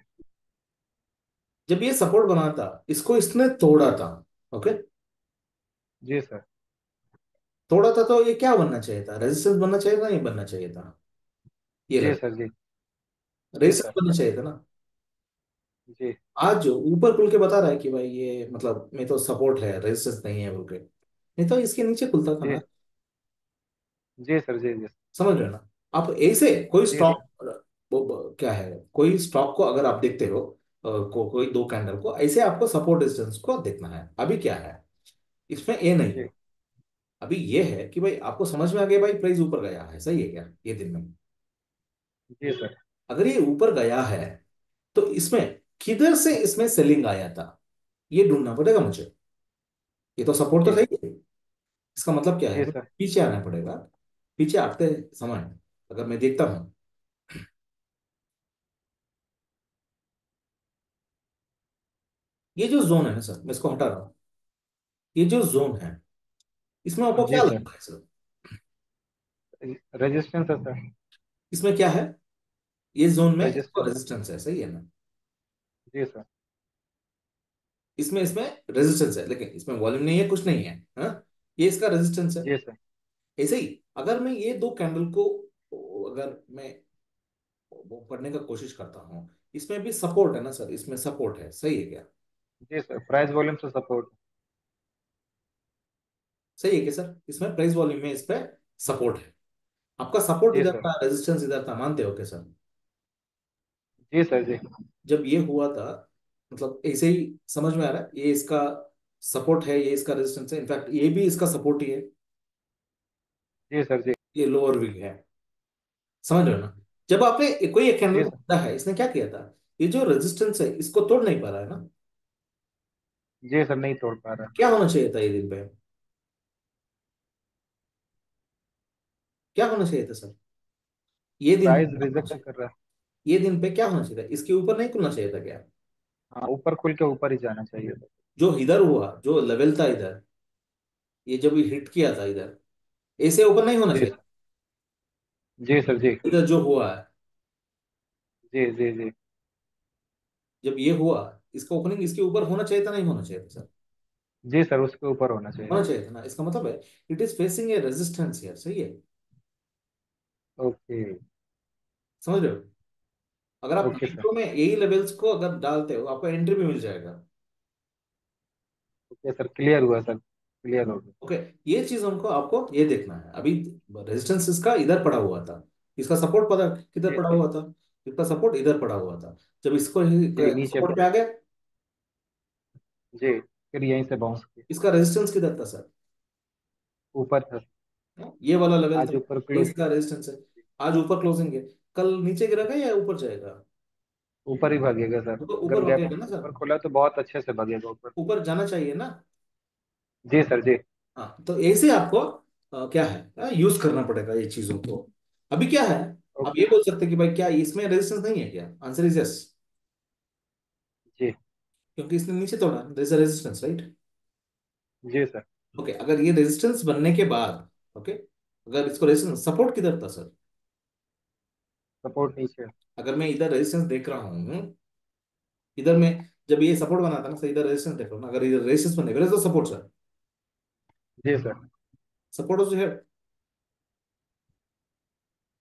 जब ये सपोर्ट बना था, इसको इसने तोड़ा था। ओके। जी सर। तोड़ा था तो ये क्या बनना चाहिए था, रेजिस्टेंस बनना चाहिए था, नहीं बनना चाहिए था? ये जी लगा, सर। जी। जी रेजिस्टेंस सर। बनना चाहिए था ना। जी। आज जो ऊपर खुल के बता रहा है कि भाई ये मतलब में तो सपोर्ट है, रेजिस्टेंस नहीं है बोल के, नहीं तो इसके नीचे खुलता था जी। ना। जी सर। जी। जी। समझ रहे हो ना? आप ऐसे कोई जी सर। स्टॉक, क्या है, कोई स्टॉक को अगर आप देखते हो, कोई दो कैंडल को ऐसे आपको सपोर्ट रेजिस्टेंस को देखना है। अभी क्या है, इसमें ये नहीं जी। है। अभी ये है कि भाई आपको समझ में आ गया भाई प्राइस ऊपर गया है, सही है क्या ये दिन में? जी सर। अगर ये ऊपर गया है तो इसमें किधर से इसमें सेलिंग आया था, ये ढूंढना पड़ेगा मुझे। ये तो सपोर्ट तो जी। सही है, इसका मतलब क्या है, जी मुझे सर। पीछे आना पड़ेगा। पीछे आते समय अगर मैं देखता हूं, ये जो जोन है ना सर, मैं इसको हटा रहा हूं, ये जो जोन है इसमें आपको जी क्या सर। लगता है सर? रेजिस्टेंस है सर। इसमें क्या है, ये जोन में इसको रेजिस्टेंस। रेजिस्टेंस है, सही है ना? जी सर। इसमें इसमें रेजिस्टेंस है, लेकिन इसमें वॉल्यूम नहीं है, कुछ नहीं है, हाँ? ये इसका रेजिस्टेंस है। जी सर। ऐसे ही अगर मैं ये दो कैंडल को, अगर मैं वो पढ़ने का कोशिश करता हूँ, इसमें भी सपोर्ट है ना सर, इसमें सपोर्ट है, सही है क्या? जी सर। प्राइस वॉल्यूम से सपोर्ट। सही है क्या सर? इसमें प्राइस वॉल्यूम में इस पे सपोर्ट है। आपका सपोर्ट जी इधर सर। था, रेजिस्टेंस इधर था, मानते हो क्या सर? जी सर। जी। जब ये हुआ था, मतलब ऐसे ही समझ में आ रहा है, ये इसका सपोर्ट है, ये इसका रेजिस्टेंस है, इनफैक्ट ये भी इसका सपोर्ट ही है। जी सर। जी। ये लोअर विग है, समझ रहे हो ना? जब आपने कोई एक कैंडल जी को सर। पकड़ा है, इसने क्या किया था, ये जो रेजिस्टेंस है इसको तोड़ नहीं पा रहा है ना। जी सर। नहीं तोड़ पा रहा। क्या होना चाहिए था ये दिन पे, क्या होना चाहिए था सर? ये दिन पे प्राइस क्या होना रिजेक्ट चाहिए? कर रहा है। ये दिन पे क्या होना चाहिए था, इसके ऊपर नहीं खुलना चाहिए था क्या? हाँ, ऊपर खुल के ऊपर ही जाना चाहिए था। जो इधर हुआ, जो लेवल था इधर, ये जब हिट किया था इधर, ऐसे ऊपर नहीं होना जी चाहिए। सर। जी सर। जी। इधर जो हुआ है, जी। जी। जी। जब ये हुआ, इसका ओपनिंग इसके ऊपर होना चाहिए था, नहीं होना चाहिए था सर? जी सर, उसके ऊपर होना चाहिए। होना चाहिए था ना, इसका मतलब है it is facing A resistance here, सही है? ओके। समझ रहे हो? अगर आप ओके सर। माइक्रो में यही लेवल्स को अगर डालते हो, आपको एंट्री भी मिल जाएगा। ओके सर, क्लियर हुआ सर, क्लियर हो गया। ओके। ये चीज हमको आपको ये देखना है अभी। रेजिस्टेंस इसका इधर पड़ा हुआ था, इसका सपोर्ट पता किधर जी पड़ा जी। हुआ था, इसका सपोर्ट इधर पड़ा हुआ था। जब इसको जी नीचे सपोर्ट पे आ गया, जी, फिर यहीं से बाउंस किया। इसका रेजिस्टेंस किधर था सर? ऊपर सर। ये वाला लेवल आज था, ऊपर ये क्लोज। इसका रेजिस्टेंस है। आज ऊपर क्लोजिंग है, कल नीचे गिरेगा या ऊपर जाएगा? ऊपर ही भागेगा सर। ऊपर अगर ऊपर गैप भागेगा ना सर, ऊपर खोला तो बहुत अच्छे से भागेगा ऊपर। ऊपर जाना चाहिए ना। जी सर। जी। हाँ, तो ऐसे आपको क्या है, यूज करना पड़ेगा ये चीजों को। अभी क्या है, आप ओके ये सर। बोल सकते हैं कि भाई क्या इसमें रेजिस्टेंस नहीं है क्या? आंसर इज यस, जी। क्योंकि इसने नीचे तोड़ा, there is a resistance, right? जी सर। ओके, अगर ये रेजिस्टेंस बनने के बाद, ओके, अगर इसको रेजिस्टेंस सपोर्ट किधर था सर? सपोर्ट नीचे। अगर मैं इधर रेजिस्टेंस देख रहा हूँ, इधर में जब ये सपोर्ट बना था ना सर, इधर रेजिस्टेंस देख रहा हूँ ना, अगर इधर रेजिस्टेंस बने, where is the support sir? जी सर। सपोर्ट ऑल्सो है,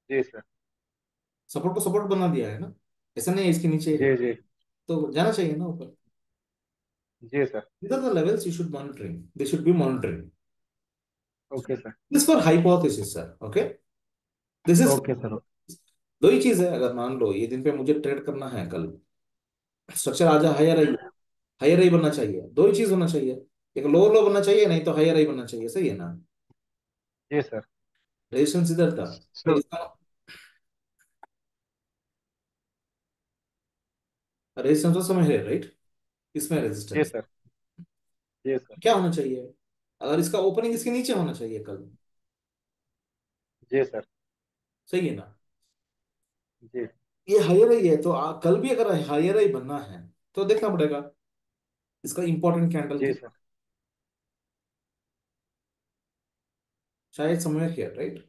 जी सर। सपोर्ट को सपोर्ट बना दिया है ना, ऐसा नहीं है इसके नीचे है, जी जी। तो जाना चाहिए ना ऊपर। जी sir. These are the levels you should monitoring. They should be monitoring. Okay sir. This for hypothesis, sir. Okay. This is okay sir. दो ही चीज है, अगर मान लो ये दिन पे मुझे ट्रेड करना है कल, स्ट्रक्चर आ जा हायर आई, हायर आई बनना चाहिए, दो ही चीज होना चाहिए, एक लोअर लो बनना चाहिए, नहीं तो हायर आई बनना चाहिए, सही है ना? जी सर। रेजिस्टेंस इधर था, तो सर। इसका रेजिस्टेंस तो समझ रहे, राइट? इसमें जी रेजिस्टेंस सर। जी सर। क्या होना चाहिए, अगर इसका ओपनिंग इसके नीचे होना चाहिए कल, जी सर। सही है ना? जी। ये हायर आई है तो कल भी अगर हायर आई बनना है तो देखना पड़ेगा इसका इंपॉर्टेंट कैंडल जी क्या। सर। शायद समवेयर हियर, राइट?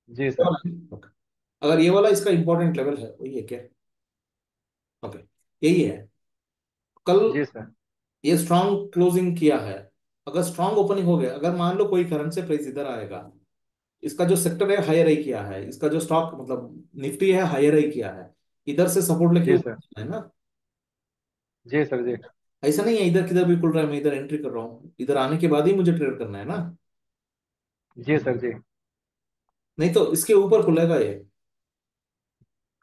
जी सर। अगर ये वाला इसका इंपॉर्टेंट लेवल है, वही है क्या? ओके, यही है। कल जी सर। ये स्ट्रांग क्लोजिंग किया है, अगर स्ट्रांग ओपनिंग हो गया, अगर मान लो कोई करंट से प्राइस इधर आएगा, इसका जो सेक्टर है हायर आई किया है, इसका जो स्टॉक मतलब निफ्टी है हायर आई किया है, इधर से सपोर्ट लेके जी सर। ऊपर है ना। जी सर। जी। ऐसा नहीं है इधर किधर भी खुल रहा है मैं इधर एंट्री कर रहा हूँ, इधर आने के बाद ही मुझे ट्रेड करना है ना। जी सर। जी। नहीं तो इसके ऊपर खुलेगा ये।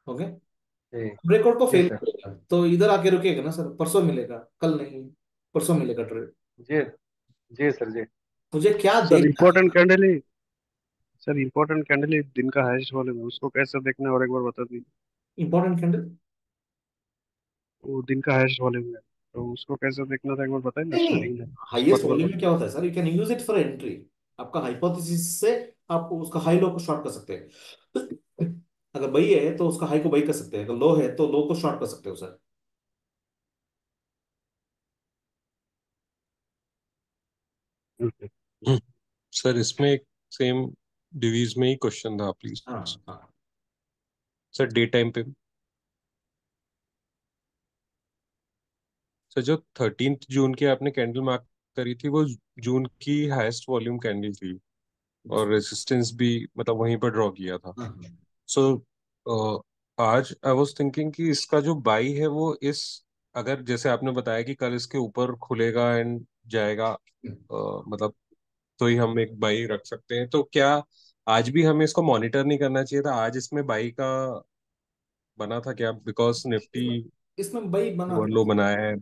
ओके, जी। ब्रेकआउट को जी फेल सर। करेगा तो इधर आके रुकेगा ना सर, परसों मिलेगा, कल नहीं, परसों मिलेगा ट्रेड। जी। जी सर। जी। मुझे क्या सर देखना है? इम्पोर्टेंट कैंडल है। सर इम्पोर्टेंट कैंडल है दिन का हाईएस्ट वॉल्यूम है, उसको कैसे देखना है और एक बार बता दीजिए। Important candle? वो दिन का हाईएस्ट वॉल्यूम है, तो उसको कैसे देखना था एक बार बताइए ना नहीं नहीं, स्टार्टिंग में। हाईएस्ट स्पॉट वॉल्यूम वाला। में क्या होता है sir, you can use it for entry. आपका हाइपोथेसिस से आप उसका हाई लो को शॉर्ट कर सकते हैं। अगर बई है तो उसका हाई को बाई कर सकते हैं, अगर लो है तो लो को शॉर्ट कर सकते हो सर। ओके। सर इसमें एक सेम डिवीज में ही क्वेश्चन था प्लीज। हाँ हाँ। सर डे टाइम पे। सर जो 13 जून की आपने कैंडल मार्क करी थी वो जून की हाईएस्ट वॉल्यूम कैंडल थी, और रेजिस्टेंस भी मतलब वहीं पर ड्रॉ किया था। हाँ हाँ। सो आज आई वाज थिंकिंग कि इसका जो बाई है वो इस, अगर जैसे आपने बताया कि कल इसके ऊपर खुलेगा एंड जाएगा, मतलब तो ही हम एक बाई रख सकते हैं, तो क्या आज भी हमें इसको मॉनिटर नहीं करना चाहिए था? आज इसमें बाई का बना था क्या, बिकॉज निफ्टी इसमें इसमें बई बना बहुत था। लो बनाया है।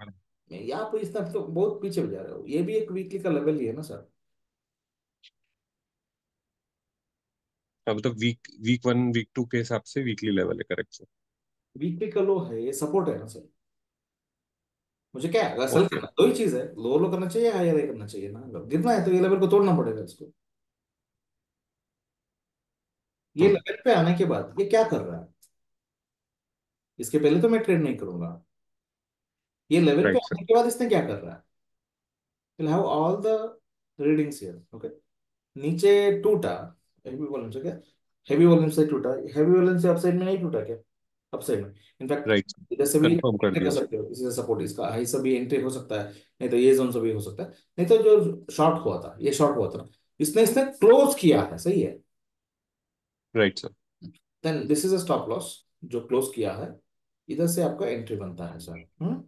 यहाँ पर इस तरफ तो बहुत पीछे जा रहे हो, ये भी एक वीकली का लेवल ही है ना सर। मतलब वीक 1 वीक 2 के हिसाब से वीकली लेवल है, करेक्ट? वीकली का लो है, ये सपोर्ट है ना सर। मुझे क्या है, अगर सेल ओके। करना दो ही चीज है, लो लो करना चाहिए, हाई हाई करना चाहिए ना। अगर गिरना है तो ये लेवल को तोड़ना पड़ेगा इसको। ये लेवल पे आने के बाद ये क्या कर रहा है, इसके पहले तो मैं ट्रेड नहीं करूंगा। ये लेवल पे राइट सर। आने के बाद इसने क्या कर रहा है, will have all the readings here. Okay, नीचे टूटा, हेवी वॉल्यूम से क्या, हेवी वॉल्यूम से टूटा, हेवी वॉल्यूम से अपसाइड में नहीं टूटा क्या? अपसाइड में इनफैक्ट राइट। इधर से भी कंफर्म कर एंट्री कर दिया सर। सकते हो, इसी से सपोर्ट इसका हाई से भी एंट्री हो सकता है, नहीं तो ये जोन से भी हो सकता है। नहीं तो जो शॉर्ट हुआ था, ये शॉर्ट हुआ था, इसने इसने क्लोज किया है, सही है। Right sir. Then this is a stop loss जो क्लोज किया है, इधर से आपका एंट्री बनता है सर।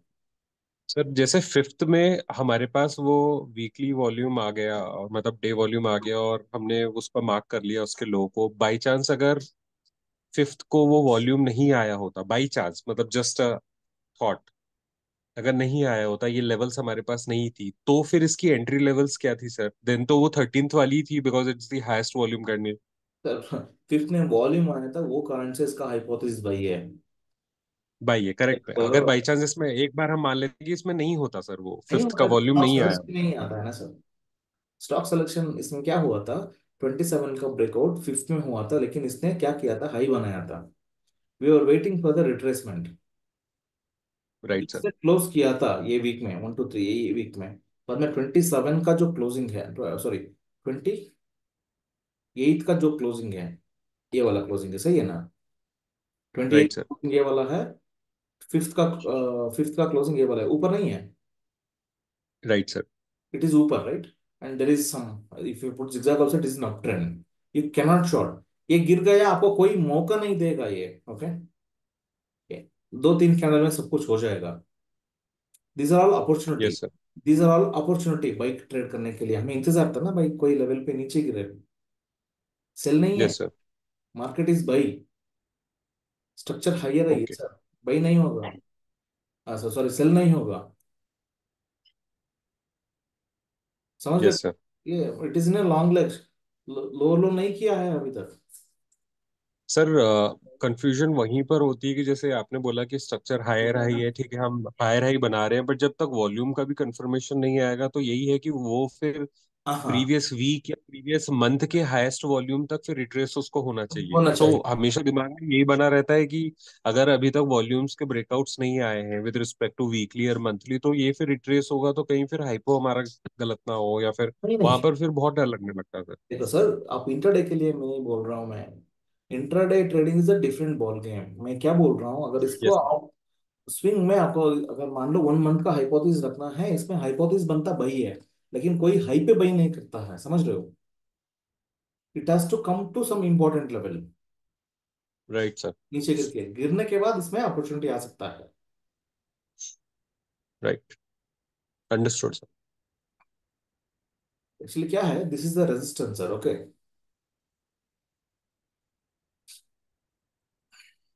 सर जैसे फिफ्थ में हमारे पास वो वीकली वॉल्यूम आ गया, और मतलब डे वॉल्यूम आ गया, और हमने उस पर मार्क कर लिया उसके लो को, बाई चांस अगर फिफ्थ को वो वॉल्यूम नहीं आया होता, बाई चांस मतलब जस्ट अ थॉट, अगर नहीं आया होता, ये लेवल्स हमारे पास नहीं थी, तो फिर इसकी एंट्री लेवल्स क्या थी सर? देन तो वो 13th वाली थी because it's the highest volume candle. Sir fifth में वॉल्यूम आया था, वो कारण से इसका हाइपोथेसिस भाई है। बाई है, करेक्ट है। अगर तो बाई चांस इसमें एक बार हम मान लेते कि इसमें नहीं होता सर, वो नहीं फिफ्थ का होता, वॉल्यूम स्टॉक नहीं आया। सिलेक्शन नहीं आता है ना सर। स्टॉक सिलेक्शन इसमें क्या हुआ था, 27 का ब्रेकआउट फिफ्थ में हुआ था, लेकिन इसने क्या किया था, हाई बनाया था। We are waiting for the retracement. Right sir. इसने क्लोज किया था ये वीक में 1 2 3, ये वीक में। बाद में 27 का जो क्लोजिंग है, सॉरी 28 का जो क्लोजिंग है, ये वाला क्लोजिंग है, सही है ना? Twenty right eight sir. ये वाला है। फिफ्थ का क्लोजिंग ये वाला है, ऊपर नहीं है। Right sir. It is ऊपर, right? And there is some, if you put zigzag also, it is an uptrend. You cannot short। ये गिर गया, आपको कोई मौका नहीं देगा ये। ओके, दो तीन कैंडल में सब कुछ हो जाएगा। These are all opportunity, yes sir. These are all opportunity bike trade करने के लिए। हमें इंतजार था ना भाई, कोई लेवल पे नीचे गिरे। सेल नहीं है, yes sir. Market is by, structure higher है ये ओके। सर। बाई नहीं होगा, अच्छा सॉरी, सेल नहीं होगा। समझ गए? Yes sir. ये it is in long leg, low low नहीं किया है अभी तक। सर कंफ्यूजन वहीं पर होती है कि जैसे आपने बोला कि स्ट्रक्चर हायर हाई है, ठीक है हम हायर हाई बना रहे हैं, बट जब तक वॉल्यूम का भी कंफर्मेशन नहीं आएगा तो यही है कि वो फिर हाँ हाँ, प्रीवियस वीक या प्रीवियस मंथ के हाईएस्ट वॉल्यूम तक फिर रिट्रेस उसको होना चाहिए। होना तो चाहिए। हमेशा दिमाग में यही बना रहता है कि अगर अभी तक वॉल्यूम्स के ब्रेकआउट्स नहीं आए हैं विद रिस्पेक्ट टू वीकली और मंथली, तो ये फिर रिट्रेस होगा तो कहीं फिर हाइपो हमारा गलत ना हो, या फिर नहीं वहां नहीं, पर फिर बहुत डर लगने लगता है फिर। देखो सर, आप इंटरडे के लिए मैं नहीं बोल रहा हूँ मैं। Intraday trading is a different ball game. मैं क्या बोल रहा हूँ, अगर इसको यस सर। आप स्विंग में, आपको अगर मान लो 1 मंथ का हाइपोथेसिस रखना है, इसमें हाइपोथेसिस बनता वही है, लेकिन कोई हाई पे बाई नहीं करता है, समझ रहे हो? It has to come to some important level, right sir. नीचे गिर के, गिरने के बाद इसमें अपॉर्चुनिटी आ सकता है। राइट। Understood sir. एक्चुअली क्या है, this is the resistance sir, okay.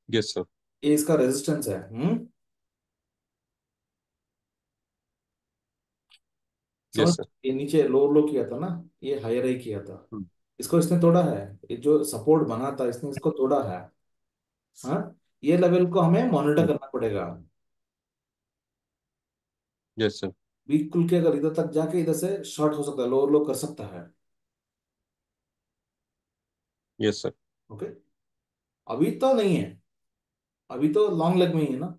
Yes sir. ये इसका रेजिस्टेंस है। समझ? Yes sir. ये नीचे लोअर लो किया था ना, ये हायर हाई किया था, इसको इसने तोड़ा है। ये जो सपोर्ट बना था इसने इसको तोड़ा है। हाँ, ये लेवल को हमें मॉनिटर करना पड़ेगा। Yes sir. वीक खुल के अगर इधर तक जाके इधर से शॉर्ट हो सकता है, लोअर लो कर सकता है। Yes sir. ओके, अभी तो नहीं है, अभी तो लॉन्ग लेग में ही है ना।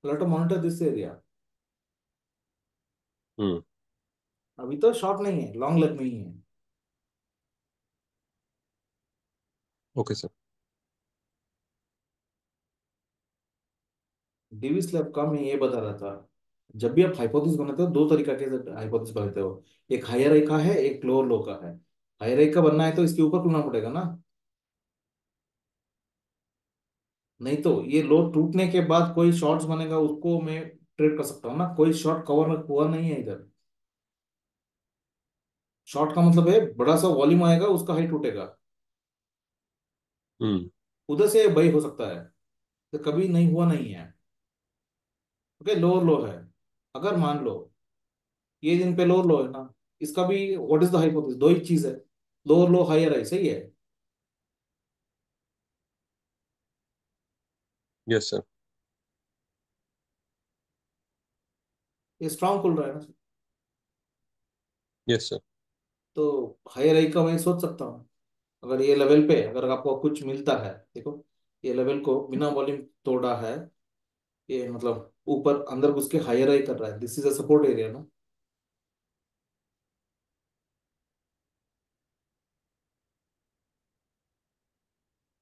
Let monitor this area. Hmm. अभी तो शॉर्ट नहीं है, लॉन्ग लेग में ही है। Okay sir. डीवी स्लैब का मैं ये बता रहा था, जब भी आप हाइपोथेसिस बनाते हो, दो तरीका के हाइपोथेसिस बनाते हो। एक हायर हाई का है, एक लोअर लो का है। हायर हाई का बनना है तो इसके ऊपर खुलना पड़ेगा ना, नहीं तो ये लो टूटने के बाद कोई शॉर्ट्स बनेगा उसको मैं ट्रेड कर सकता हूँ ना। कोई शॉर्ट कवर में हुआ नहीं है इधर। शॉर्ट का मतलब है बड़ा सा वॉल्यूम आएगा, उसका हाई टूटेगा, हम्म। उधर से बाई हो सकता है। तो कभी नहीं हुआ नहीं है। ओके, लोअर लो है, अगर मान लो ये दिन पे लोअर लो है ना, इसका भी व्हाट इज द हाइपोथेसिस, दो ही चीज है, लोअर लो हायर हाई, सही है। Yes sir. ये स्ट्रांग खुल रहा है ना, यस सर। तो हायर हाई का मैं सोच सकता हूँ। अगर ये लेवल पे अगर आपको कुछ मिलता है, देखो ये लेवल को बिना वॉल्यूम तोड़ा है, ये मतलब ऊपर अंदर घुस के हायर हाई कर रहा है, this is a support area ना।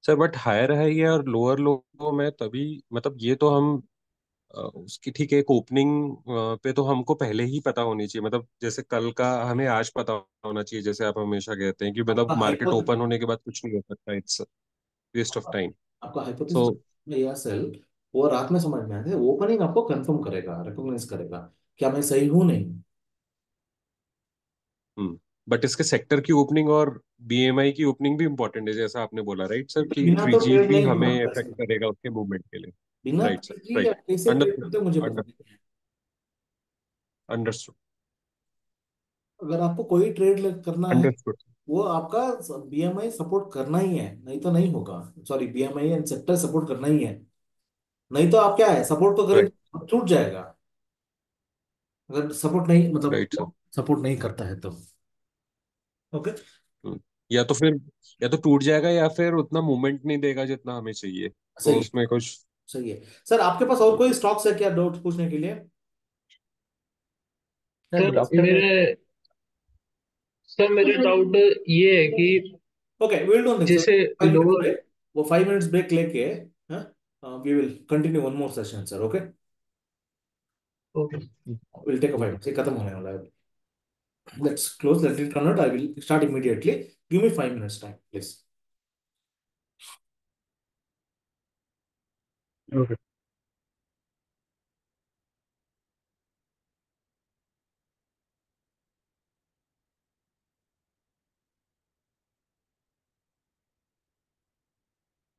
सर बट हायर हाई है और लोअर लो में तभी, मतलब ये तो हम उसकी ठीक है एक ओपनिंग पे तो हमको पहले ही पता होनी चाहिए, मतलब जैसे कल का हमें आज पता होना चाहिए, जैसे आप हमेशा कहते हैं कि आपका मतलब मार्केट हाइपोथेसिस, ओपन होने के बाद कुछ नहीं हो सकता, इट्स वेस्ट ऑफ टाइम। आपका हाइपोथेसिस सो में यह सेल, वो रात में समझ में आते हैं, ओपनिंग आपको कंफर्म करेगा, रिकॉग्नाइज करेगा क्या मैं सही हूं नहीं। बट इसके सेक्टर की ओपनिंग और बीएमआई की ओपनिंग भी इंपॉर्टेंट है, जैसा आपने बोला राइट सर, कि बिना तो ट्रीजी ट्रेड भी नहीं हमें होना इफेक्ट पैसे, करेगा उसके मूवमेंट के लिए। बिना राइट सर। Trade right. आप कैसे ट्रेड अंडरस्टूड। करते हो मुझे पता अंडर नहीं है। अंडरस्टूड। अगर आपको कोई ट्रेड करना है, अंडरस्टूड। वो आपका बीएमआई सपोर्ट करना ही है, नहीं तो नहीं होगा। Sorry, BMI and sector support करना ही है, नहीं तो आप क्या है, सपोर्ट तो राइट। करेंगे टूट जाएगा। अगर सपोर्ट नहीं, राइट सर। मतलब सपोर्ट नहीं करता है तो। ओके, या तो फिर या तो टूट जाएगा या फिर उतना मूवमेंट नहीं देगा जितना हमें चाहिए, तो सही है, उसमें कुछ। सही है। सर आपके पास और कोई स्टॉक्स है क्या डाउट पूछने के लिए? सर सर डॉक्टर ने मेरे डाउट ये है कि ओके, विल डू नेक्स्ट जैसे 5 मिनट्स लोअर। ब्रेक, वो 5 मिनट्स ब्रेक लेके we will continue one more session sir, okay. Okay. Will take a 5 minutes, ये खत्म होने वाला है। Let's close, let it convert, I will start immediately, give me 5 minutes time please. Okay.